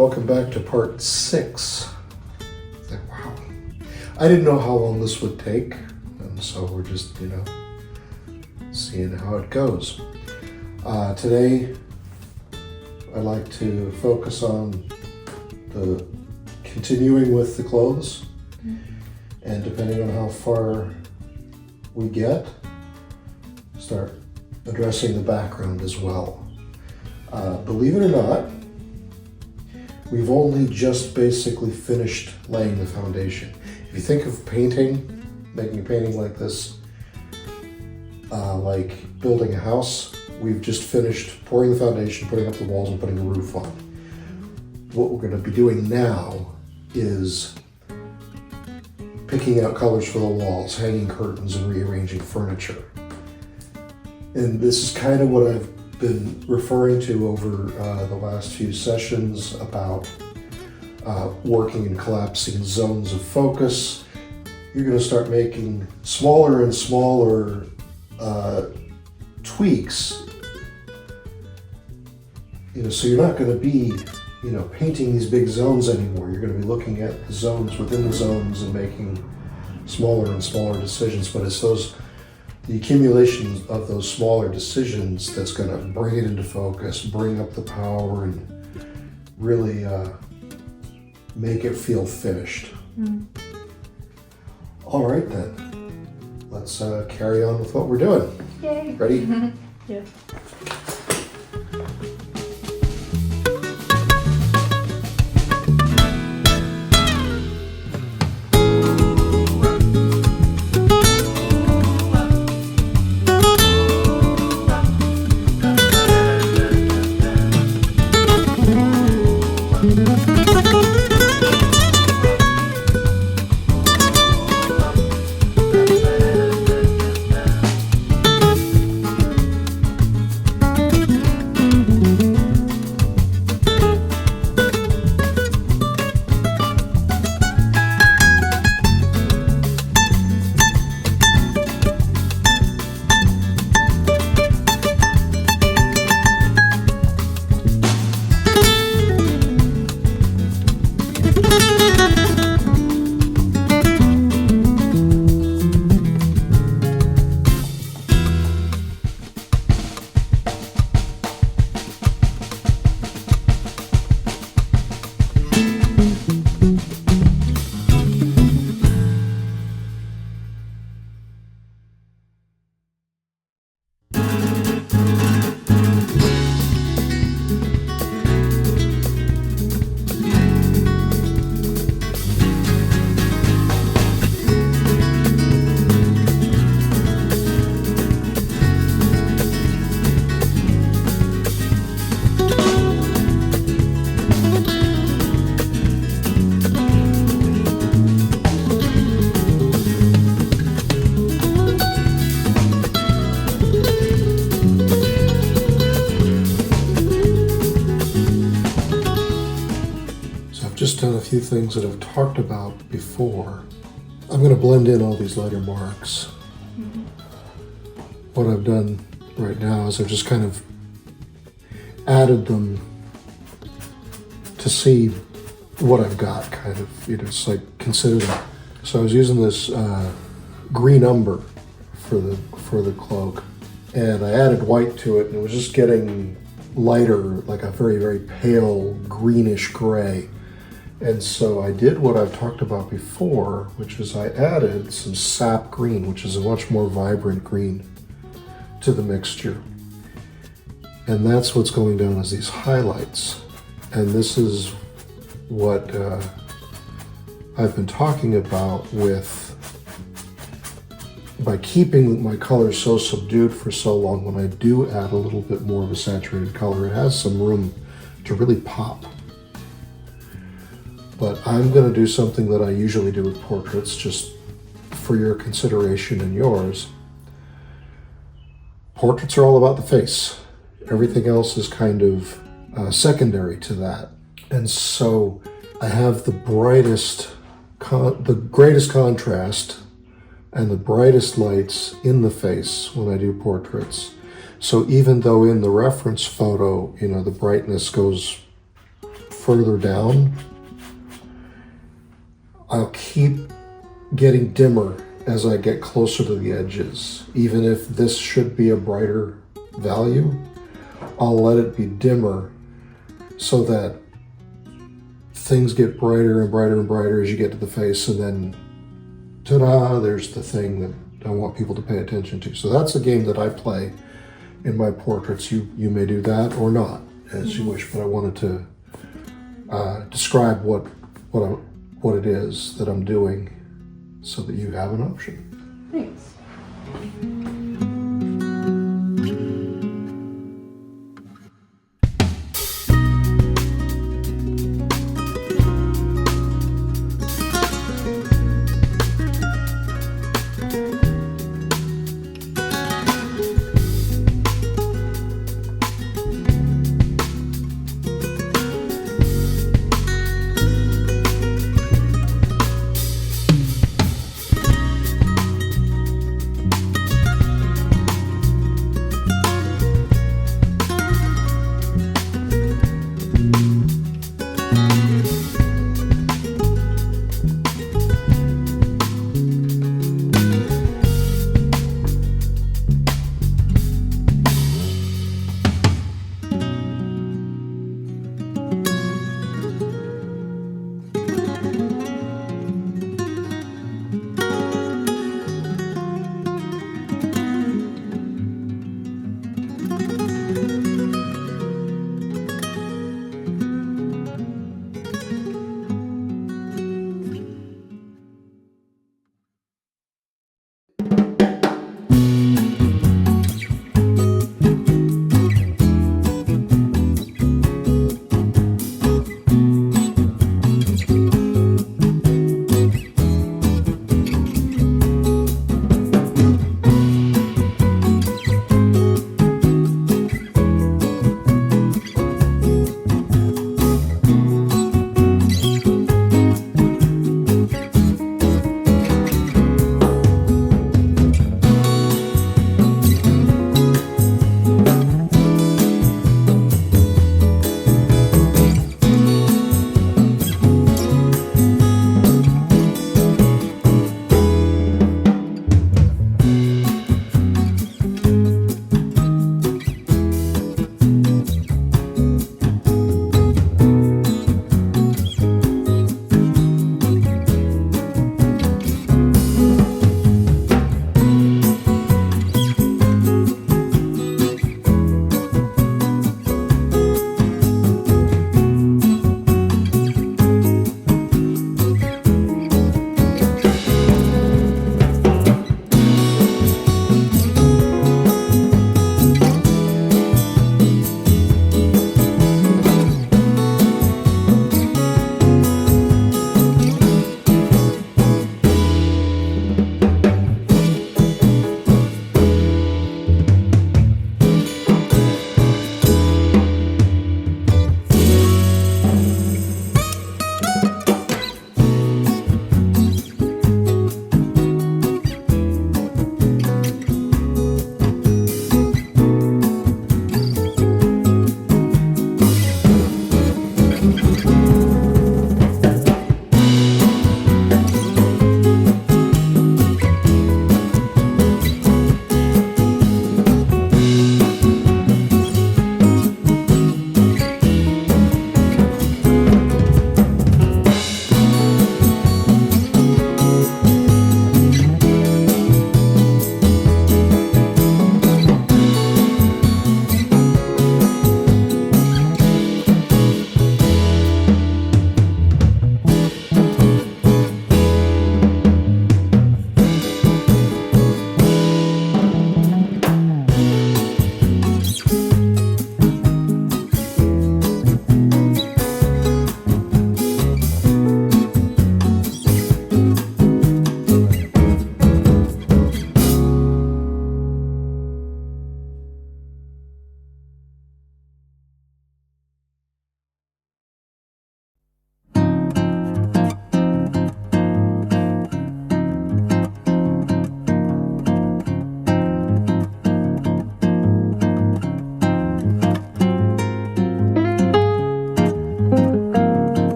Welcome back to part 6. Wow. I didn't know how long this would take, and so we're just, seeing how it goes. Today, I'd like to focus on the continuing with the clothes, and depending on how far we get, start addressing the background as well. Believe it or not, we've only just basically finished laying the foundation. If you think of painting, making a painting like this, like building a house, we've just finished pouring the foundation, putting up the walls, and putting a roof on. What we're going to be doing now is picking out colors for the walls, hanging curtains, and rearranging furniture. And this is kind of what I've been referring to over the last few sessions about working and collapsing zones of focus. You're going to start making smaller and smaller tweaks, so you're not going to be painting these big zones anymore. You're going to be looking at the zones within the zones and making smaller and smaller decisions. But it's the accumulation of those smaller decisions that's going to bring it into focus, bring up the power, and really make it feel finished. All right then, let's carry on with what we're doing. Yay! Ready? Yeah. Just done a few things that I've talked about before. I'm going to blend in all these letter marks. What I've done right now is I've just kind of added them to see what I've got, kind of, it's like consider that. So I was using this green umber for the cloak, and I added white to it, and it was just getting lighter, like a very, very pale greenish gray. And so I did what I've talked about before, which is I added some sap green, which is a much more vibrant green, to the mixture. And that's what's going down as these highlights. And this is what I've been talking about by keeping my colors so subdued for so long. When I do add a little bit more of a saturated color, it has some room to really pop. But I'm going to do something that I usually do with portraits, just for your consideration and yours. Portraits are all about the face. Everything else is kind of secondary to that. And so I have the greatest contrast and the brightest lights in the face when I do portraits. So even though in the reference photo, the brightness goes further down, I'll keep getting dimmer as I get closer to the edges. Even if this should be a brighter value, I'll let it be dimmer so that things get brighter and brighter and brighter as you get to the face, and then ta-da, there's the thing that I want people to pay attention to. So that's a game that I play in my portraits. You may do that or not, as you wish, but I wanted to describe what it is that I'm doing so that you have an option. Thanks.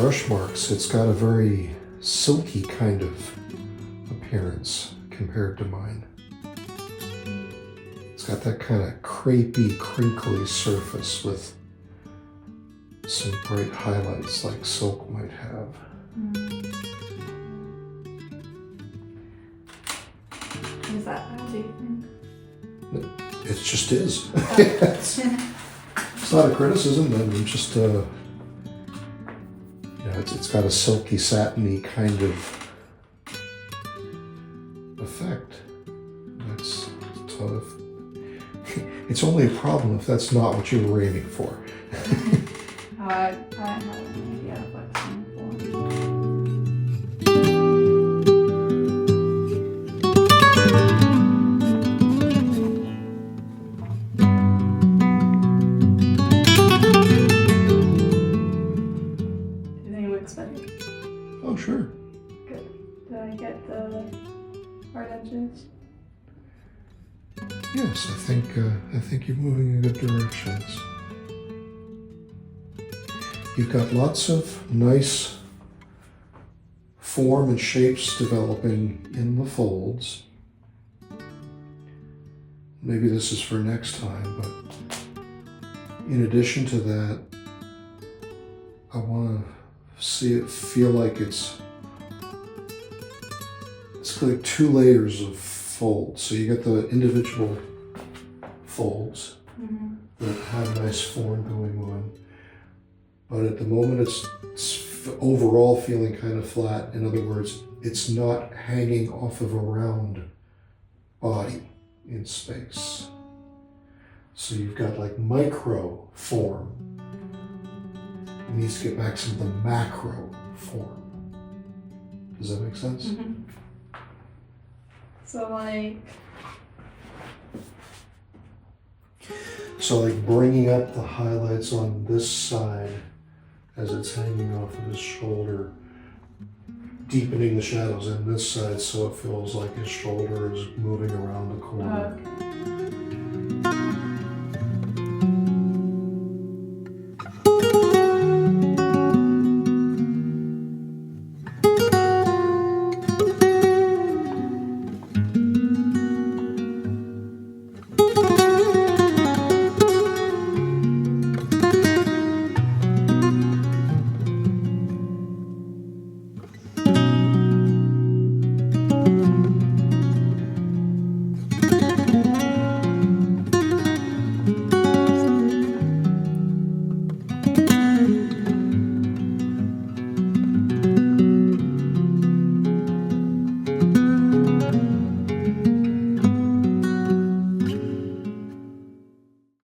brush marks, it's got a very silky kind of appearance compared to mine. It's got that kind of crepey, crinkly surface with some bright highlights like silk might have. Is that how do you think? It just is. It's not a criticism, I'm just it's got a silky, satiny kind of effect. That's so it's only a problem if that's not what you were aiming for. I have an idea of what's in for. Do you think it looks better? Oh, sure. Good. Did I get the hard edges? Yes, I think you're moving in good directions. You've got lots of nice form and shapes developing in the folds. Maybe this is for next time, but in addition to that, I want to see it feel like it's like 2 layers of folds. So you got the individual folds that have a nice form going on. But at the moment it's overall feeling kind of flat. In other words, it's not hanging off of a round body in space. So you've got like micro form. It needs to get back some of the macro form. Does that make sense? So like bringing up the highlights on this side as it's hanging off of his shoulder, deepening the shadows in this side so it feels like his shoulder is moving around the corner. Okay.